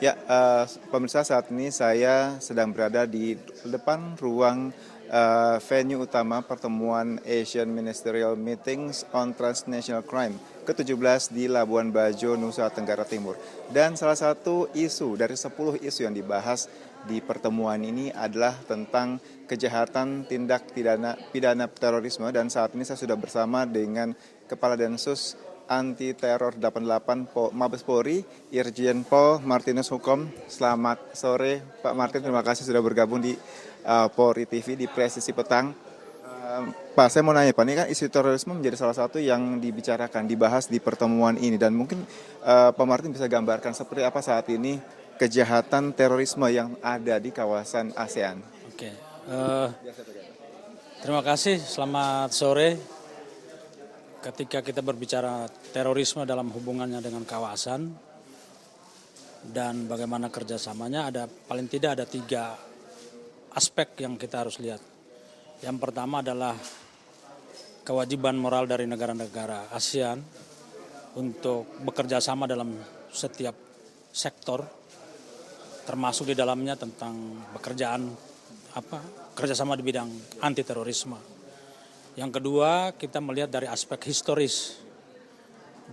Ya, pemirsa, saat ini saya sedang berada di depan ruang venue utama pertemuan Asian Ministerial Meetings on Transnational Crime ke-17 di Labuan Bajo, Nusa Tenggara Timur. Dan salah satu isu dari 10 isu yang dibahas di pertemuan ini adalah tentang kejahatan tindak pidana terorisme, dan saat ini saya sudah bersama dengan Kepala Densus Anti Teror 88 Mabes Polri, Irjen Pol Martinus Hukom. Selamat sore Pak Martin, terima kasih sudah bergabung di Polri TV di Presisi Petang. Pak, saya mau nanya Pak, ini kan isu terorisme menjadi salah satu yang dibicarakan, dibahas di pertemuan ini, dan mungkin Pak Martin bisa gambarkan seperti apa saat ini kejahatan terorisme yang ada di kawasan ASEAN. Oke, terima kasih. Selamat sore. Ketika kita berbicara terorisme dalam hubungannya dengan kawasan dan bagaimana kerjasamanya, paling tidak ada 3 aspek yang kita harus lihat. Yang pertama adalah kewajiban moral dari negara-negara ASEAN untuk bekerja sama dalam setiap sektor, termasuk di dalamnya tentang kerjasama di bidang anti terorisme. Yang kedua, kita melihat dari aspek historis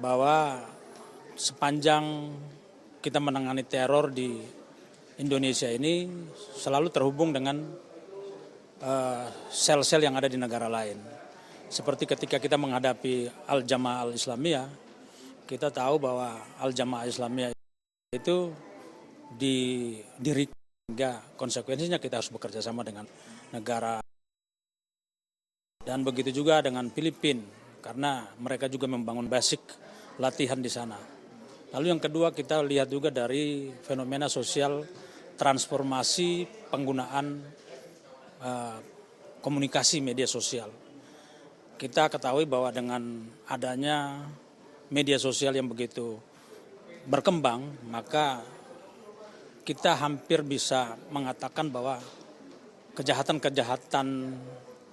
bahwa sepanjang kita menangani teror di Indonesia ini selalu terhubung dengan sel-sel yang ada di negara lain. Seperti ketika kita menghadapi Al-Jamaah Al-Islamiyah, kita tahu bahwa Al-Jamaah Islamiyah itu didirikan, sehingga konsekuensinya kita harus bekerja sama dengan negara. Dan begitu juga dengan Filipina, karena mereka juga membangun basic latihan di sana. Lalu yang kedua, kita lihat juga dari fenomena sosial transformasi penggunaan komunikasi media sosial. Kita ketahui bahwa dengan adanya media sosial yang begitu berkembang, maka kita hampir bisa mengatakan bahwa kejahatan-kejahatan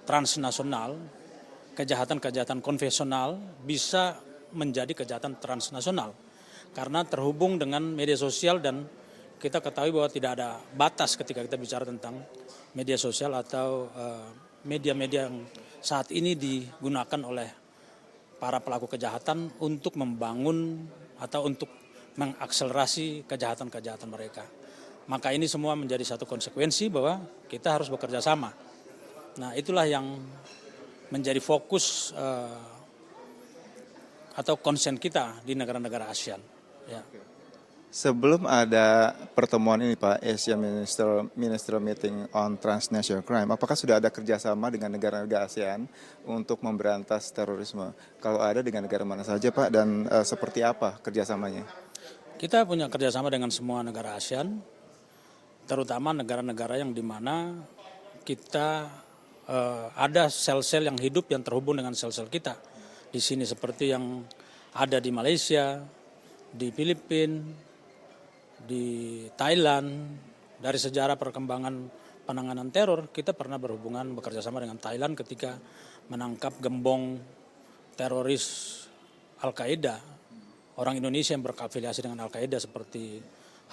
transnasional, kejahatan-kejahatan konvensional bisa menjadi kejahatan transnasional karena terhubung dengan media sosial, dan kita ketahui bahwa tidak ada batas ketika kita bicara tentang media sosial atau media-media yang saat ini digunakan oleh para pelaku kejahatan untuk membangun atau untuk mengakselerasi kejahatan-kejahatan mereka. Maka ini semua menjadi satu konsekuensi bahwa kita harus bekerja sama. Nah, itulah yang menjadi fokus atau konsen kita di negara-negara ASEAN. Ya. Sebelum ada pertemuan ini Pak, Asian Ministerial Meeting on Transnational Crime, apakah sudah ada kerjasama dengan negara-negara ASEAN untuk memberantas terorisme? Kalau ada, dengan negara mana saja Pak, dan seperti apa kerjasamanya? Kita punya kerjasama dengan semua negara ASEAN, terutama negara-negara yang di mana kita ada sel-sel yang hidup yang terhubung dengan sel-sel kita di sini, seperti yang ada di Malaysia, di Filipina, di Thailand. Dari sejarah perkembangan penanganan teror, kita pernah bekerja sama dengan Thailand ketika menangkap gembong teroris Al-Qaeda, orang Indonesia yang berafiliasi dengan Al-Qaeda seperti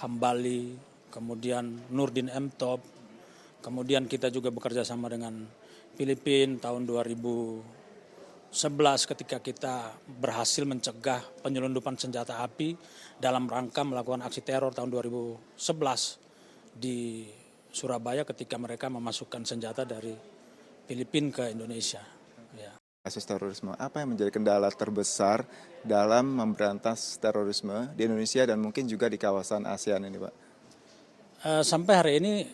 Hambali, kemudian Nurdin M. Top. Kemudian kita juga bekerja sama dengan Filipina tahun 2011 ketika kita berhasil mencegah penyelundupan senjata api dalam rangka melakukan aksi teror tahun 2011 di Surabaya ketika mereka memasukkan senjata dari Filipina ke Indonesia. Ya. Kasus terorisme, apa yang menjadi kendala terbesar dalam memberantas terorisme di Indonesia dan mungkin juga di kawasan ASEAN ini Pak? Sampai hari ini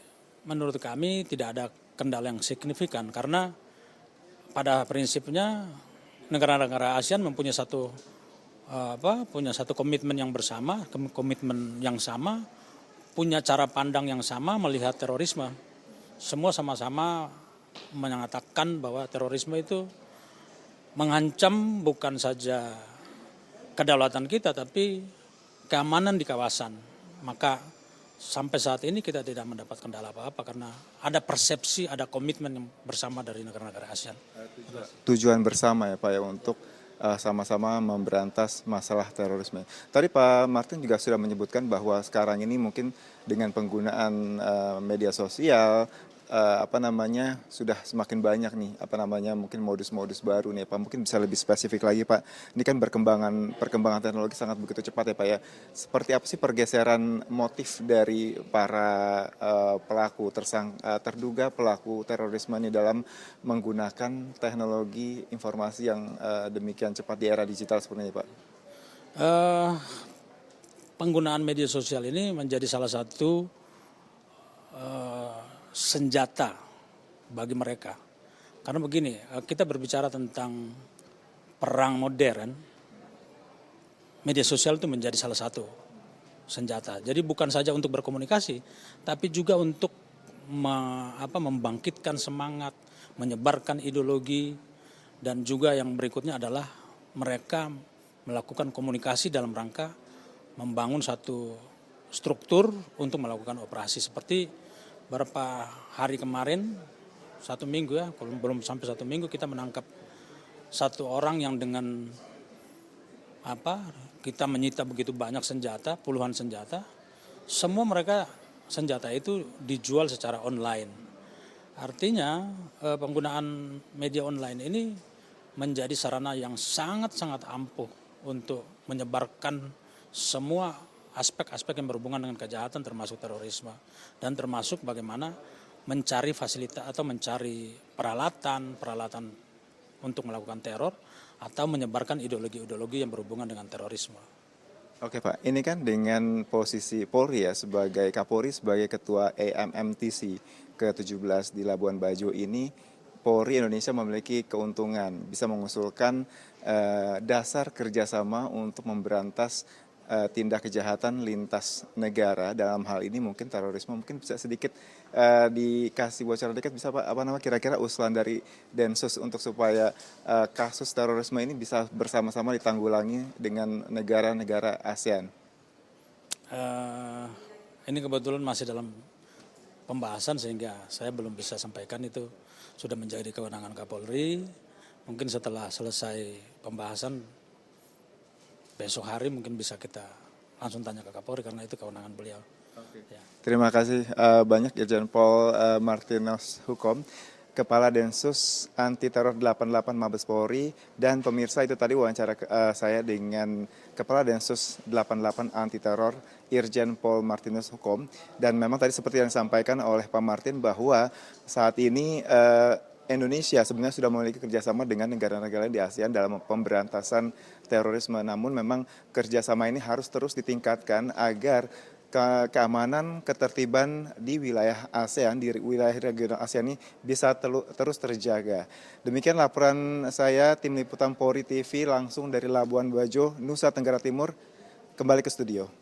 menurut kami tidak ada kendala yang signifikan, karena pada prinsipnya negara-negara ASEAN mempunyai satu komitmen yang bersama, komitmen yang sama, punya cara pandang yang sama melihat terorisme. Semua sama-sama mengatakan bahwa terorisme itu mengancam bukan saja kedaulatan kita, tapi keamanan di kawasan. Maka sampai saat ini kita tidak mendapat kendala apa-apa karena ada persepsi, ada komitmen yang bersama dari negara-negara ASEAN. Tujuan bersama ya Pak ya untuk sama-sama memberantas masalah terorisme. Tadi Pak Martin juga sudah menyebutkan bahwa sekarang ini mungkin dengan penggunaan media sosial, sudah semakin banyak nih mungkin modus-modus baru nih Pak. Mungkin bisa lebih spesifik lagi Pak. Ini kan perkembangan teknologi sangat begitu cepat ya Pak ya. Seperti apa sih pergeseran motif dari para terduga pelaku terorisme ini dalam menggunakan teknologi informasi yang demikian cepat di era digital seperti ini Pak? Eh, Penggunaan media sosial ini menjadi salah satu senjata bagi mereka. Karena begini, kita berbicara tentang perang modern, media sosial itu menjadi salah satu senjata. Jadi bukan saja untuk berkomunikasi, tapi juga untuk membangkitkan semangat, menyebarkan ideologi, dan juga yang berikutnya adalah mereka melakukan komunikasi dalam rangka membangun satu struktur untuk melakukan operasi. Seperti beberapa hari kemarin, 1 minggu ya, kalau belum sampai 1 minggu kita menangkap satu orang yang dengan kita menyita begitu banyak senjata, puluhan senjata, semua mereka senjata itu dijual secara online. Artinya penggunaan media online ini menjadi sarana yang sangat-sangat ampuh untuk menyebarkan semua aspek-aspek yang berhubungan dengan kejahatan termasuk terorisme dan termasuk bagaimana mencari fasilitas atau mencari peralatan untuk melakukan teror atau menyebarkan ideologi-ideologi yang berhubungan dengan terorisme. Oke Pak, ini kan dengan posisi Polri ya sebagai Kapolri, sebagai Ketua AMMTC ke-17 di Labuan Bajo ini, Polri Indonesia memiliki keuntungan bisa mengusulkan dasar kerjasama untuk memberantas tindak kejahatan lintas negara, dalam hal ini mungkin terorisme. Mungkin bisa sedikit dikasih bocoran dikit, bisa Pak, kira-kira usulan dari Densus untuk supaya kasus terorisme ini bisa bersama-sama ditanggulangi dengan negara-negara ASEAN? Ini kebetulan masih dalam pembahasan sehingga saya belum bisa sampaikan, itu sudah menjadi kewenangan Kapolri. Mungkin setelah selesai pembahasan besok hari mungkin bisa kita langsung tanya ke Kapolri karena itu kewenangan beliau. Ya. Terima kasih banyak Irjen Pol Martinus Hukom, Kepala Densus Anti Teror 88 Mabes Polri. Dan pemirsa, itu tadi wawancara saya dengan Kepala Densus 88 Anti Teror Irjen Pol Martinus Hukom. Dan memang tadi seperti yang disampaikan oleh Pak Martin bahwa saat ini Indonesia sebenarnya sudah memiliki kerjasama dengan negara-negara di ASEAN dalam pemberantasan terorisme. Namun memang kerjasama ini harus terus ditingkatkan agar keamanan, ketertiban di wilayah ASEAN, di wilayah regional ASEAN ini bisa terus terjaga. Demikian laporan saya, Tim Liputan Polri TV langsung dari Labuan Bajo, Nusa Tenggara Timur. Kembali ke studio.